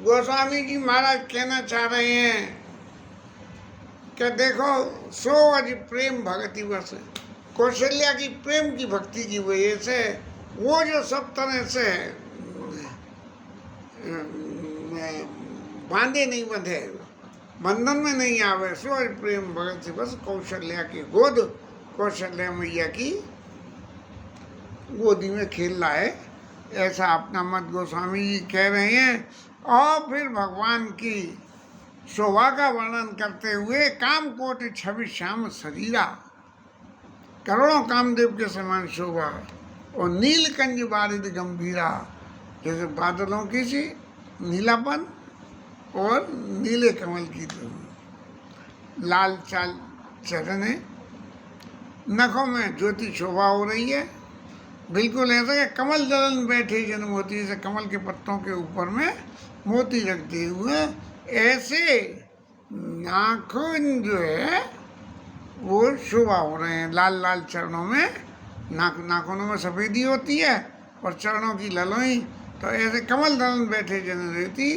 गोस्वामी जी महाराज कहना चाह रहे हैं कि देखो सो अज प्रेम भक्ति बस, कौशल्या की प्रेम की भक्ति की वजह से वो जो सब तरह से बांधे नहीं बंधे, बंधन में नहीं आवे, सो अज प्रेम भक्ति बस कौशल्या की गोद, कौशल्या मैया की गोदी में खेल रहा है, ऐसा अपना मत गोस्वामी जी कह रहे हैं। और फिर भगवान की शोभा का वर्णन करते हुए काम कोटि छवि श्याम शरीरा, करोड़ों कामदेव के समान शोभा, और नीलकंज बारिद गंभीरा, जैसे बादलों की सी नीलापन और नीले कमल की लाल चाल चरण है, नखों में ज्योति शोभा हो रही है, बिल्कुल ऐसा कि कमल दलन बैठे जन मोती, से कमल के पत्तों के ऊपर में मोती रखते हुए ऐसे नाखून जो है वो शोभा हो रहे हैं। लाल लाल चरणों में नाखूनों में सफ़ेदी होती है और चरणों की ललोई, तो ऐसे कमल दलन बैठे जन रहती,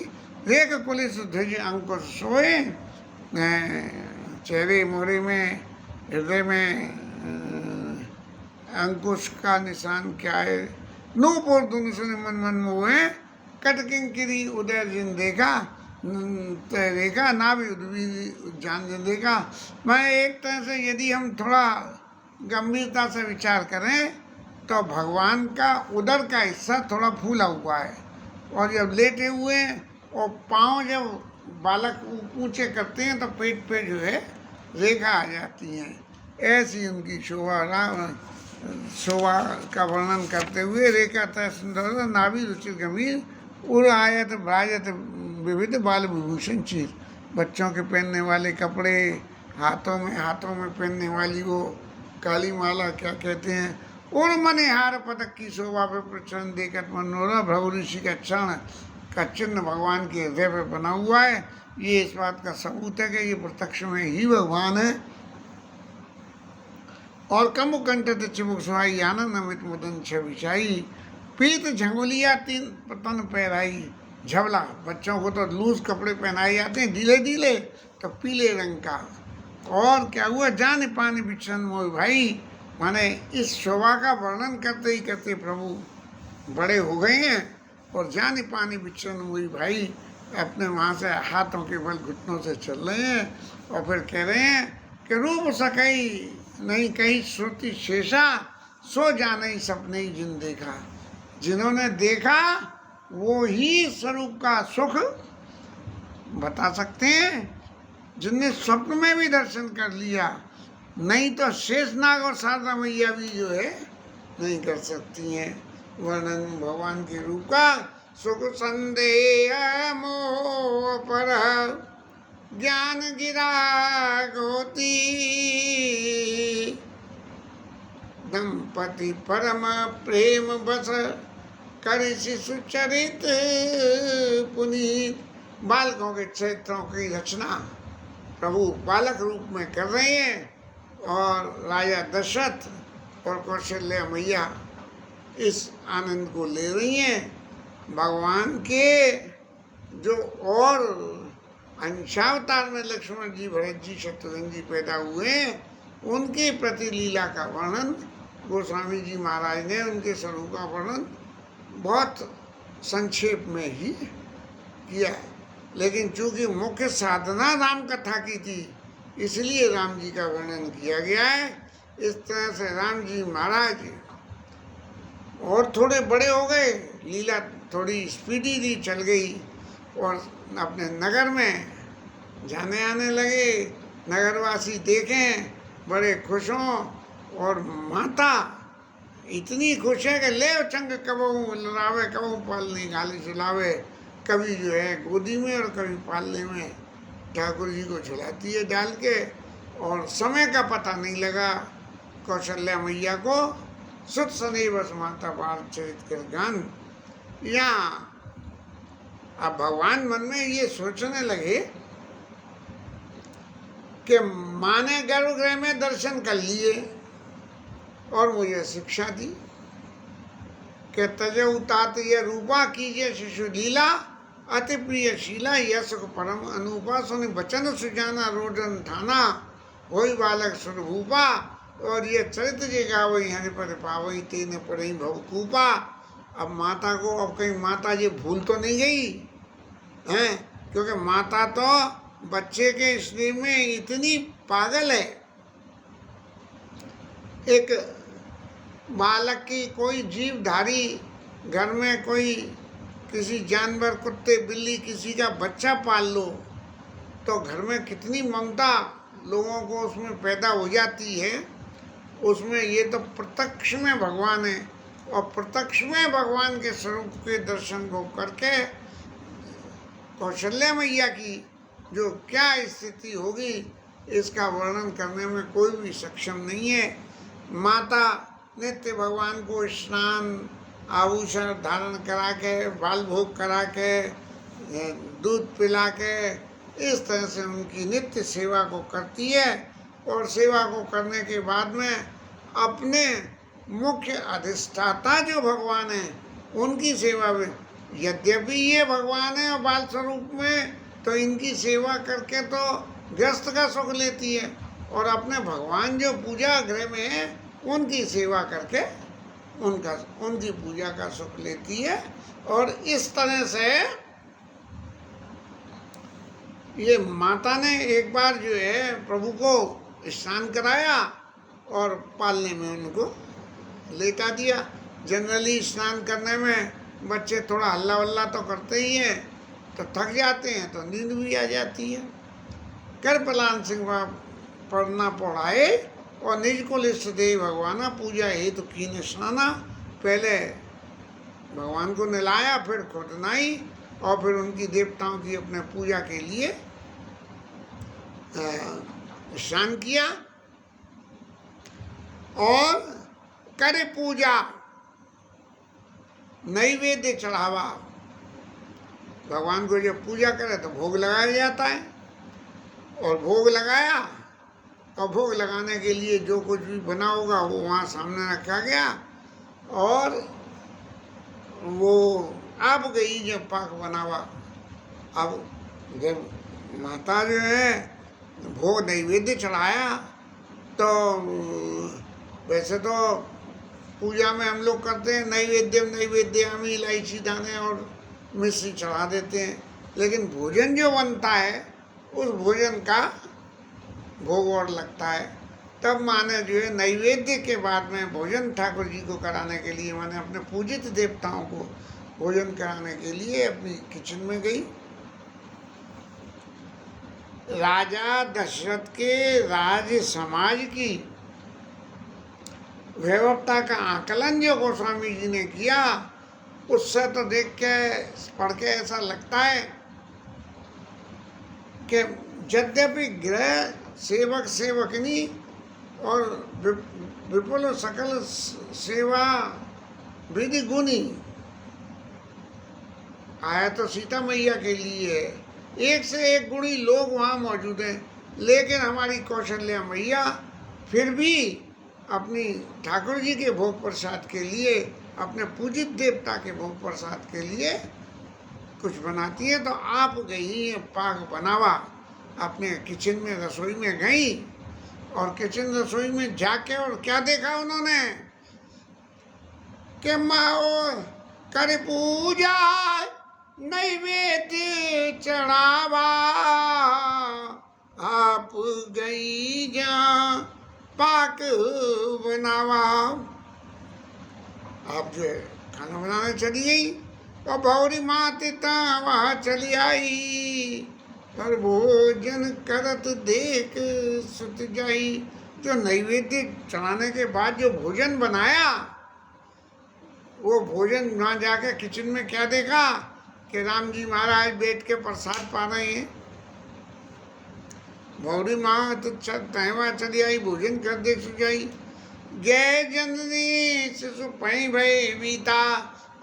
रेख कुलिस ध्वज अंकुश सोए, चेहरे मोरे में हृदय में अंकुश का निशान क्या है, नूपुर धुन सुन मन मन मोहे, कटकिंकिरी उदय जिन देखा, देखा ना भी उद्वी जान जिन देखा। मैं एक तरह से यदि हम थोड़ा गंभीरता से विचार करें तो भगवान का उदर का हिस्सा थोड़ा फूला हुआ है, और जब लेटे हुए हैं और पाँव जब बालक ऊंचे करते हैं तो पेट पे जो है रेखा आ जाती हैं। ऐसी उनकी शोभा का वर्णन करते हुए रेखा तय सुंदर नाभि रुचिर गंभीर, उड़ आयत भ्राजत विविध बाल विभूषण चीर, बच्चों के पहनने वाले कपड़े, हाथों में पहनने वाली वो काली माला क्या कहते हैं, उड़ मने हार पदक की शोभा पे प्रचरण देखत मनोरा, भ्रव ऋषि का चरण का चिन्ह भगवान के हृदय पे बना हुआ है। ये इस बात का सबूत है कि ये प्रत्यक्ष में ही भगवान है। और कम कंठ चिमुक सुहाई, आनंद अमित मुदन छविशाई, पीत झंगुलिया तीन पतन पहराई, झबला, बच्चों को तो लूज कपड़े पहनाए जाते हैं ढीले ढीले, तो पीले रंग का। और क्या हुआ, जान पानी बिछन मोह भाई, माने इस शोभा का वर्णन करते ही करते प्रभु बड़े हो गए हैं, और जान पानी बिछन मोह भाई, अपने वहाँ से हाथों के बल घुटनों से चल रहे हैं, और फिर कह रहे हैं कि रूप सकई नहीं कहीं श्रुति शेषा, सो जाने सपने ही जिन देखा, जिन्होंने देखा वो ही स्वरूप का सुख बता सकते हैं, जिनने स्वप्न में भी दर्शन कर लिया, नहीं तो शेषनाग और शारदा मैया भी जो है नहीं कर सकती हैं वर्णन भगवान के रूप का। सुख संदेह मोह पर ज्ञान गिरा गोती, दंपति परम प्रेम बस कर शिशु चरित पुनीत, बालकों के चरित्रों की रचना प्रभु बालक रूप में कर रहे हैं, और राजा दशरथ और कौशल्या मैया इस आनंद को ले रही हैं। भगवान के जो और अंशावतार में लक्ष्मण जी, भरत जी, शत्रुघ्न जी पैदा हुए, उनकी प्रति लीला का वर्णन गोस्वामी जी महाराज ने उनके स्वरूप का वर्णन बहुत संक्षेप में ही किया, लेकिन चूंकि मुख्य साधना राम कथा की थी इसलिए राम जी का वर्णन किया गया है। इस तरह से राम जी महाराज और थोड़े बड़े हो गए, लीला थोड़ी स्पीडी थी, चल गई, और अपने नगर में जाने आने लगे। नगरवासी देखें बड़े खुश हों, और माता इतनी खुश है कि ले चंग कबहू लड़ावे, कबहू पालने गाली झुलावे, कभी जो है गोदी में और कभी पालने में ठाकुर जी को झुलाती है डाल के, और समय का पता नहीं लगा कौशल्या मैया को। सुत सने बस माता बाल चरित कर गान। यहाँ अब भगवान मन में ये सोचने लगे कि माँ ने गर्भगृह में दर्शन कर लिए और मुझे शिक्षा दी कि तजऊ तात ये रूपा कीजिए शिशु लीला, अति प्रिय शीला यश को परम अनुपा, सुनि बचन सुजाना रोदन ठाना, वही बालक सुरभूपा। और ये चरित्र जे गावई हरि पर पावई, तेने पड़ई भवकूपा। अब माता को, अब कहीं माता जी भूल तो नहीं गई हैं, क्योंकि माता तो बच्चे के स्नेह में इतनी पागल है। एक बालक की, कोई जीवधारी घर में कोई किसी जानवर, कुत्ते बिल्ली किसी का बच्चा पाल लो तो घर में कितनी ममता लोगों को उसमें पैदा हो जाती है। उसमें ये तो प्रत्यक्ष में भगवान है, और प्रत्यक्ष में भगवान के स्वरूप के दर्शन को करके कौशल्या मैया की जो क्या स्थिति होगी इसका वर्णन करने में कोई भी सक्षम नहीं है। माता नित्य भगवान को स्नान आभूषण धारण करा के, बाल भोग करा के, दूध पिला के, इस तरह से उनकी नित्य सेवा को करती है। और सेवा को करने के बाद में अपने मुख्य अधिष्ठाता जो भगवान हैं उनकी सेवा में, यद्यपि ये भगवान है और बाल स्वरूप में, तो इनकी सेवा करके तो गृहस्थ का सुख लेती है, और अपने भगवान जो पूजा गृह में है उनकी सेवा करके उनकी पूजा का सुख लेती है। और इस तरह से ये माता ने एक बार जो है प्रभु को स्नान कराया और पालने में उनको लेटा दिया। जनरली स्नान करने में बच्चे थोड़ा हल्ला वल्ला तो करते ही हैं, तो थक जाते हैं तो नींद भी आ जाती है। कृपलान सिंह पढ़ना पढ़ाए और निज को लिस्ट दे भगवाना, पूजा हेतु कीन स्नाना। पहले भगवान को नहलाया, फिर खुद नहाई, और फिर उनकी देवताओं की अपने पूजा के लिए स्नान किया और करे पूजा, नैवेद्य चढ़ावा। भगवान को जब पूजा करे तो भोग लगाया जाता है, और भोग लगाया, और भोग लगाने के लिए जो कुछ भी बना होगा वो वहाँ सामने रखा गया। और वो अब गई जब पाक बनावा। अब जब माता जो है भोग नैवेद्य चढ़ाया, तो वैसे तो पूजा में हम लोग करते हैं नैवेद्य हम इलायची दाने और मिश्री चढ़ा देते हैं, लेकिन भोजन जो बनता है उस भोजन का भोग और लगता है। तब माने जो है नैवेद्य के बाद में भोजन ठाकुर जी को कराने के लिए, माने अपने पूजित देवताओं को भोजन कराने के लिए अपनी किचन में गई। राजा दशरथ के राज समाज की वैभवता का आकलन जो गोस्वामी जी ने किया, उससे तो देख के पढ़ के ऐसा लगता है कि यद्यपि गृह सेवक सेवकनी और विपुल सकल सेवा विधि गुणी आया तो सीता मैया के लिए, एक से एक गुणी लोग वहाँ मौजूद हैं, लेकिन हमारी कौशल्या मैया फिर भी अपनी ठाकुर जी के भोग प्रसाद के लिए, अपने पूजित देवता के भोग प्रसाद के लिए कुछ बनाती है। तो आप गई हैं पाक बनावा, अपने किचन में रसोई में गई, और किचन रसोई में जाके और क्या देखा उन्होंने कि माओ कर पूजा नैवेद्य चढ़ावा, आप गई जा पाक बनावा। आप जो है खाना बनाने चली गई, और भौरी माता वहाँ चली आई, पर भोजन करत देख सुत जाई। जो नैवेद्य चढ़ाने के बाद जो भोजन बनाया, वो भोजन वहाँ जाके किचन में क्या देखा कि राम जी महाराज बैठ के प्रसाद पा रहे हैं। भौरी माँ तो तहवा चली आई, भोजन कर देख सु जाई। जय जननी शिशु पई भय बीता।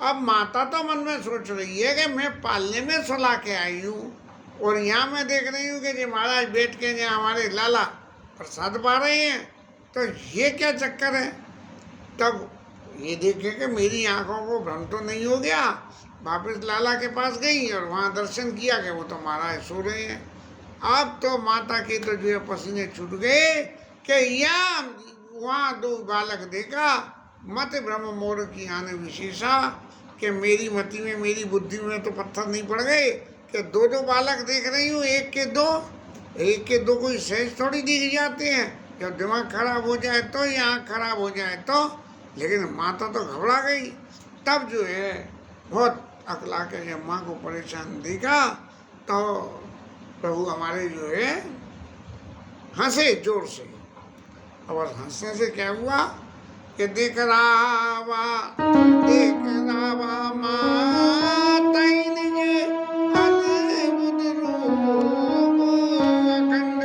अब माता तो मन में सोच रही है कि मैं पालने में सुला के आई हूँ, और यहाँ मैं देख रही हूँ कि जी महाराज बैठ के यहाँ हमारे लाला प्रसाद पा रहे हैं, तो ये क्या चक्कर है। तब ये देखे कि मेरी आंखों को भ्रम तो नहीं हो गया, वापस लाला के पास गई और वहाँ दर्शन किया कि वो तो महाराज सो रहे हैं। अब तो माता के तो जो है पसीने छूट गए कि यहाँ वहाँ दो बालक देखा, मत ब्रह्म मोर की आने विशेषा, कि मेरी मति में मेरी बुद्धि में तो पत्थर नहीं पड़ गए कि दो दो बालक देख रही हूँ, एक के दो कोई सहज थोड़ी दिख जाते हैं। जब दिमाग खराब हो जाए तो या आँख खराब हो जाए तो, लेकिन माता तो घबरा गई। तब जो है बहुत अकला के जब माँ को परेशान देखा तो प्रभु हमारे जो है हंसे जोर से। और हंसने से क्या हुआ कि देख रावा माता निजे अद्भुत रूप अखंड,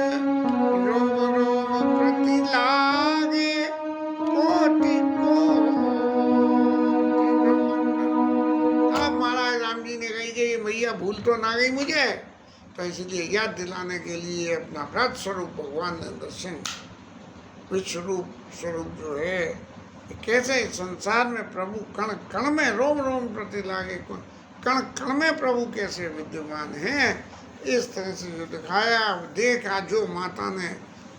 रोम रोम प्रति लागे कोटि अब महाराज राम जी ने कही कि मैया भूल तो ना गई मुझे, तो इसलिए याद दिलाने के लिए अपना व्रत स्वरूप भगवान ने दर्शन विश्वरूप स्वरूप जो है कैसे संसार में प्रभु कण कण में रोम रोम प्रति लागे, कण कण में प्रभु कैसे विद्यमान है, इस तरह से जो दिखाया देखा जो माता ने,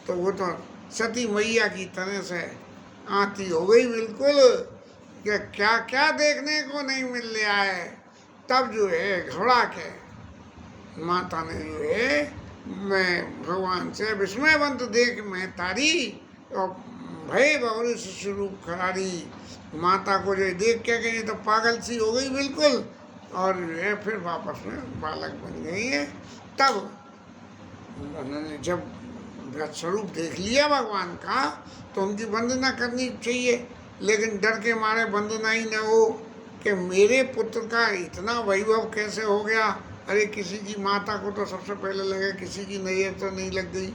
तो वो तो सती मैया की तरह से आती हो गई बिल्कुल कि क्या क्या देखने को नहीं मिल रहा है। तब जो है घबरा के माता ने जो है मैं भगवान से विस्मयवंत देख मैं तारी और भय बहुरी स्वरूप खरारी, माता को जो देख के गई तो पागल सी हो गई बिल्कुल, और जो है फिर वापस में बालक बन गई है। तब उन्होंने जब व्रत स्वरूप देख लिया भगवान का तो उनकी वंदना करनी चाहिए, लेकिन डर के मारे वंदना ही न हो कि मेरे पुत्र का इतना वैभव कैसे हो गया। अरे किसी की माता को तो सबसे पहले लगे किसी की नजर तो नहीं लग गई।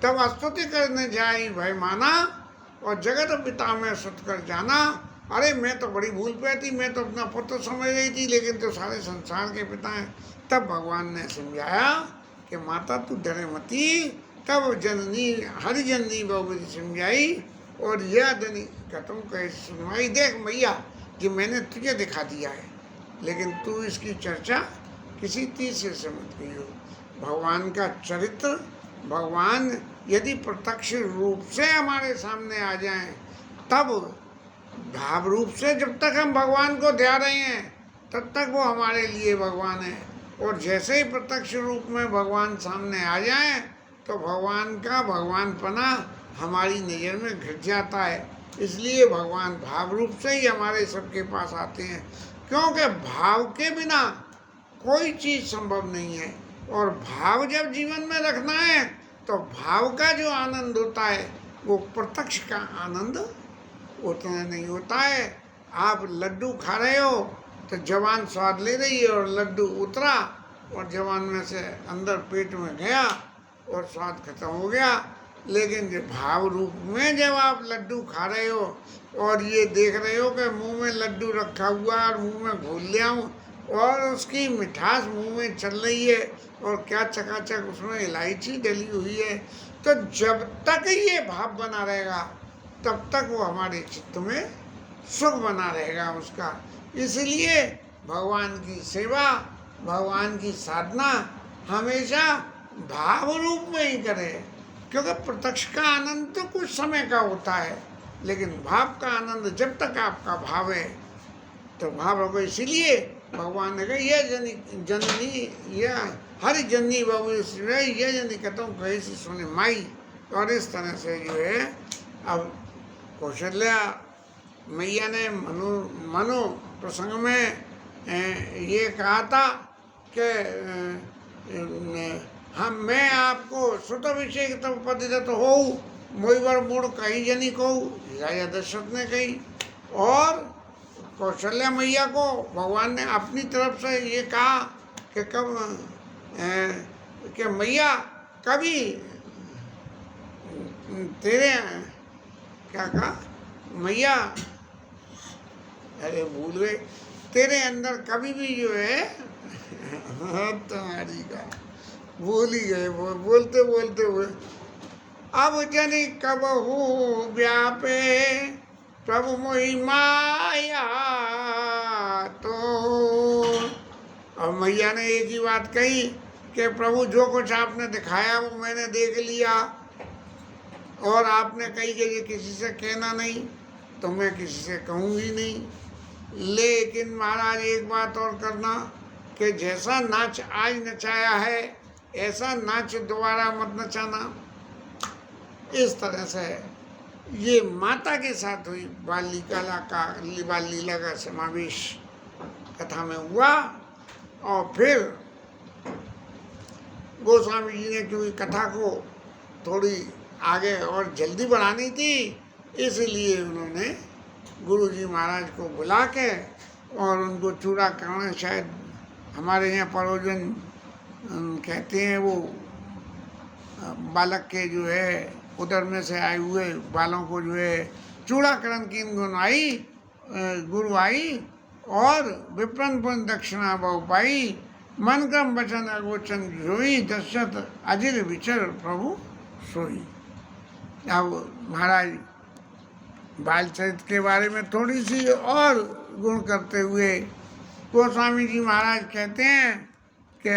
तब स्तुति करने जाई भय माना और जगत पिता में सुत कर जाना। अरे मैं तो बड़ी भूल पे थी, मैं तो अपना पुत्र समझ रही थी, लेकिन तो सारे संसार के पिता हैं। तब भगवान ने समझाया कि माता तू डरे मती। तब जननी हरिजननी बहुविधि समझाई और यह धनी का तुम कहे सुनवाई, देख मैया कि मैंने तुझे दिखा दिया है, लेकिन तू इसकी चर्चा किसी तीसरे से मत कहियो। भगवान का चरित्र, भगवान यदि प्रत्यक्ष रूप से हमारे सामने आ जाएं, तब भाव रूप से जब तक हम भगवान को ध्या रहे हैं तब तक वो हमारे लिए भगवान है, और जैसे ही प्रत्यक्ष रूप में भगवान सामने आ जाएं तो भगवान का भगवानपना हमारी नज़र में घट जाता है। इसलिए भगवान भाव रूप से ही हमारे सबके पास आते हैं, क्योंकि भाव के बिना कोई चीज़ संभव नहीं है। और भाव जब जीवन में रखना है तो भाव का जो आनंद होता है वो प्रत्यक्ष का आनंद उतना नहीं होता है। आप लड्डू खा रहे हो तो जवान स्वाद ले रही है और लड्डू उतरा और जवान में से अंदर पेट में गया और स्वाद खत्म हो गया। लेकिन जो भाव रूप में जब आप लड्डू खा रहे हो और ये देख रहे हो कि मुंह में लड्डू रखा हुआ है और मुंह में घोल लिया हूँ और उसकी मिठास मुंह में चल रही है और क्या चकाचक उसमें इलायची डली हुई है, तो जब तक ये भाव बना रहेगा तब तक वो हमारे चित्त में सुख बना रहेगा उसका। इसलिए भगवान की सेवा, भगवान की साधना हमेशा भाव रूप में ही करें, क्योंकि प्रत्यक्ष का आनंद तो कुछ समय का होता है, लेकिन भाव का आनंद जब तक आपका भाव है तो भाव होगा। इसीलिए भगवान ने कहा यह जननी यह हरि जननी बाबू यह जनी कहता हूँ कहीं से सुने माई। और इस तरह से जो है अब कौशल्या मैया ने मनु प्रसंग में ये कहा था कि मैं आपको सुत अभिषेक तब पद हो मोई बार मूड कही जनी कहू, राजा दशरथ ने कही। और कौशल्या मैया को भगवान ने अपनी तरफ से ये कहा कि कि मैया कभी तेरे क्या कहा मैया, अरे भूल गए, तेरे अंदर कभी भी जो है तुम्हारी का भूल ही गए बोलते बोलते हुए। अब जनी कब हो व्यापे प्रभु मोहि माया तो। और मैया ने एक ही बात कही कि प्रभु जो कुछ आपने दिखाया वो मैंने देख लिया, और आपने कही कि ये किसी से कहना नहीं, तो मैं किसी से कहूँगी नहीं। लेकिन महाराज एक बात और करना कि जैसा नाच आज नचाया है ऐसा नाच दोबारा मत नचाना। इस तरह से ये माता के साथ हुई बाल लीला का समावेश कथा में हुआ। और फिर गोस्वामी जी ने क्योंकि कथा को थोड़ी आगे और जल्दी बढ़ानी थी, इसलिए उन्होंने गुरु जी महाराज को बुला के और उनको चूड़ा करण, शायद हमारे यहाँ परोजन कहते हैं, वो बालक के जो है उधर में से आए हुए बालों को जो है चूड़ाकरण की गुनवाई गुरु आई, और विप्रन पुन दक्षिणा बहु पाई, मन क्रम वचन अगोचन जोई, दशरथ अजिर विचर प्रभु सोई। अब महाराज बाल चरित्र के बारे में थोड़ी सी और गुण करते हुए गोस्वामी जी महाराज कहते हैं कि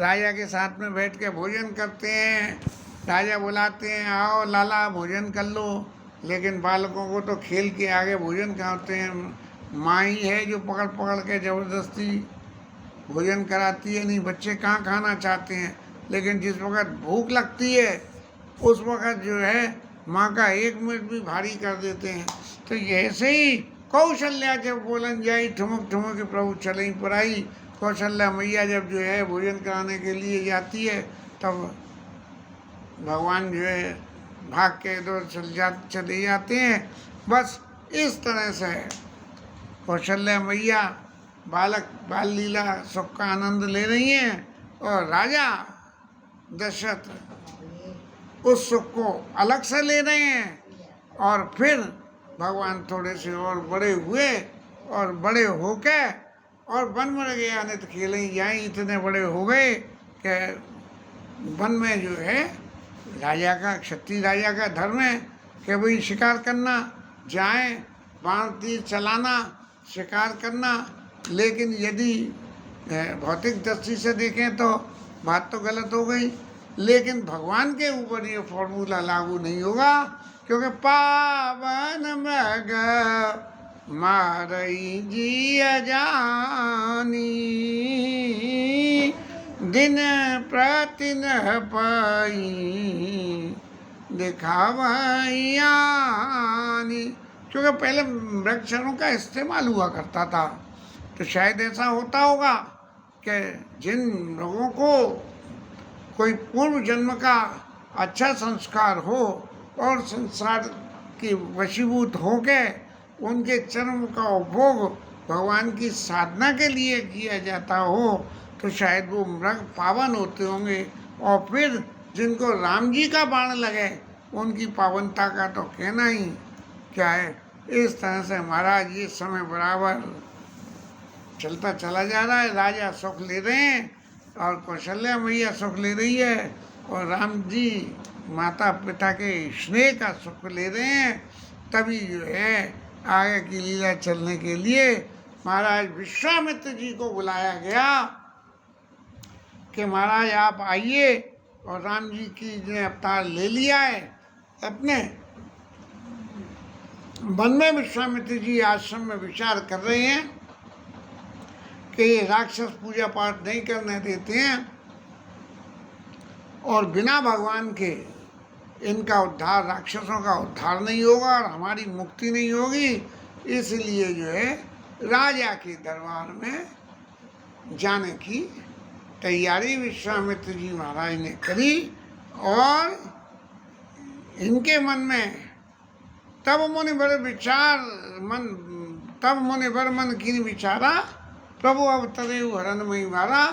राजा के साथ में बैठ के भोजन करते हैं, राजा बुलाते हैं आओ लाला भोजन कर लो, लेकिन बालकों को तो खेल के आगे भोजन कहाँ होते हैं, माँ ही है जो पकड़ पकड़ के ज़बरदस्ती भोजन कराती है, नहीं बच्चे कहाँ खाना चाहते हैं। लेकिन जिस वक्त भूख लगती है उस वक्त जो है माँ का एक मिनट भी भारी कर देते हैं। तो ऐसे ही कौशल्या जब बोलन जाई, ठुमक ठुमक प्रभु चलई पुराई। कौशल्या मैया जब जो है भोजन कराने के लिए जाती है तब भगवान जो है भाग के इधर चले जाते हैं। बस इस तरह से कौशल्या मैया बाल लीला सुख का आनंद ले रही हैं, और राजा दशरथ उस सुख को अलग से ले रहे हैं। और फिर भगवान थोड़े से और बड़े हुए और बड़े होके और वन में गए, आने तो खेले जाए, इतने बड़े हो गए कि वन में जो है राजा का, क्षत्रिय राजा का धर्म है कि भाई शिकार करना, जाए बाण तीर चलाना, शिकार करना। लेकिन यदि भौतिक दृष्टि से देखें तो बात तो गलत हो गई, लेकिन भगवान के ऊपर ये फॉर्मूला लागू नहीं होगा, क्योंकि पावन मृग मारई जिया जानी, दिन प्रतिन पाई दिखावायानी। क्योंकि पहले मृगक्षरों का इस्तेमाल हुआ करता था, तो शायद ऐसा होता होगा कि जिन लोगों को कोई पूर्व जन्म का अच्छा संस्कार हो और संसार की वशीभूत हो के उनके चर्म का उपभोग भगवान की साधना के लिए किया जाता हो, तो शायद वो मृग पावन होते होंगे। और फिर जिनको राम जी का बाण लगे उनकी पावनता का तो कहना ही क्या है। इस तरह से महाराज ये समय बराबर चलता चला जा रहा है। राजा सुख ले रहे हैं और कौशल्या मैया सुख ले रही है, और राम जी माता पिता के स्नेह का सुख ले रहे हैं। तभी जो है आगे की लीला चलने के लिए महाराज विश्वामित्र जी को बुलाया गया कि महाराज आप आइए, और राम जी की ने अवतार ले लिया है अपने वन में। विश्वामित्र जी आश्रम में विचार कर रहे हैं कि ये राक्षस पूजा पाठ नहीं करने देते हैं, और बिना भगवान के इनका उद्धार, राक्षसों का उद्धार नहीं होगा और हमारी मुक्ति नहीं होगी। इसलिए जो है राजा के दरबार में जाने की तैयारी विश्वामित्र जी महाराज ने करी। और इनके मन में तब मुनि बर मन की विचारा, प्रभु अब तदेव हरण मई मारा,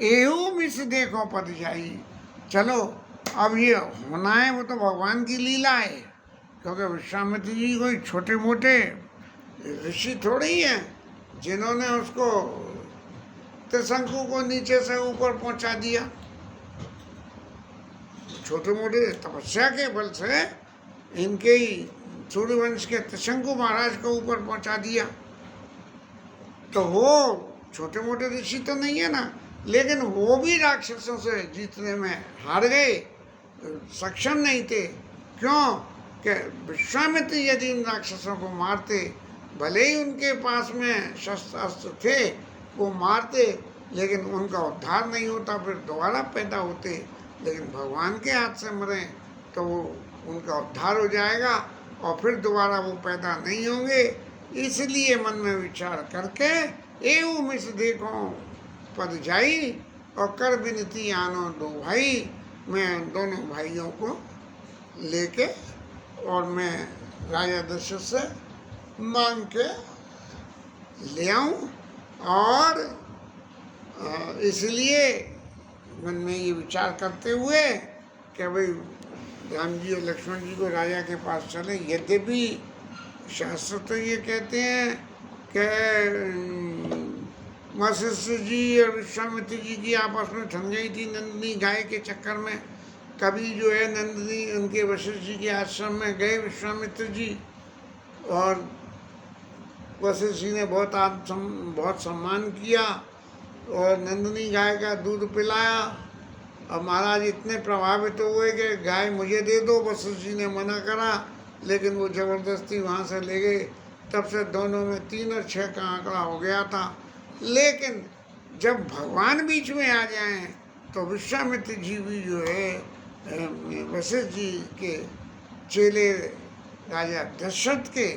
एहू मिस देखो पद जाई। चलो अब ये होना है वो तो भगवान की लीला है, क्योंकि विश्वामित्र जी कोई छोटे मोटे ऋषि थोड़े ही हैं जिन्होंने उसको त्रिशंकु को नीचे से ऊपर पहुंचा दिया। छोटे मोटे तपस्या के बल से इनके ही सूर्यवंश के त्रिशंकु महाराज को ऊपर पहुंचा दिया। तो वो छोटे मोटे ऋषि तो नहीं है ना, लेकिन वो भी राक्षसों से जीतने में हार गए, सक्षम नहीं थे। क्यों कि विश्वामित्र यदि उन राक्षसों को मारते, भले ही उनके पास में शस्त्र अस्त्र थे, वो मारते, लेकिन उनका उद्धार नहीं होता, फिर दोबारा पैदा होते। लेकिन भगवान के हाथ से मरे तो वो उनका उद्धार हो जाएगा और फिर दोबारा वो पैदा नहीं होंगे। इसलिए मन में विचार करके एवं मिस देखो पद जाई और कर विनती आनो दो भाई। मैं दोनों भाइयों को लेके और मैं राजा दशरथ से मांग के ले आऊं। और इसलिए मन में ये विचार करते हुए कि भाई राम जी और लक्ष्मण जी को राजा के पास चले। यद्यपि शास्त्र तो ये कहते हैं कि वशिष्ठ जी और विश्वामित्र जी की आपस में ठन गई थी नंदिनी गाय के चक्कर में। कभी जो है नंदिनी उनके वशिष्ठ जी के आश्रम में गए विश्वामित्र जी, और वशिष्ठ जी ने बहुत सम्मान किया और नंदिनी गाय का दूध पिलाया। और महाराज इतने प्रभावित हुए कि गाय मुझे दे दो। वशिष्ठ जी ने मना करा, लेकिन वो ज़बरदस्ती वहाँ से ले गए। तब से दोनों में 3 और 6 का आंकड़ा हो गया था। लेकिन जब भगवान बीच में आ जाएं तो विश्वामित्र जी भी जो है वशिष्ठ जी के चेले राजा दशरथ के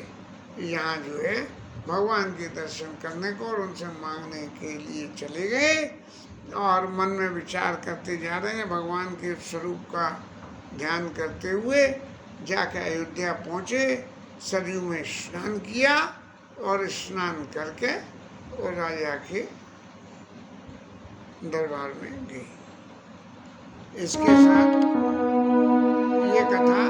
यहाँ जो है भगवान के दर्शन करने को और उनसे मांगने के लिए चले गए। और मन में विचार करते जा रहे हैं, भगवान के स्वरूप का ध्यान करते हुए जाकर अयोध्या पहुँचे, सरयू में स्नान किया और स्नान करके और राजा के दरबार में गए। इसके साथ ये कथा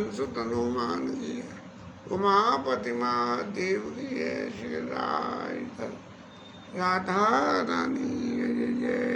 पवन सुत हनुमान की है, उमापति महादेव की है, श्री राधा रानी जय जय।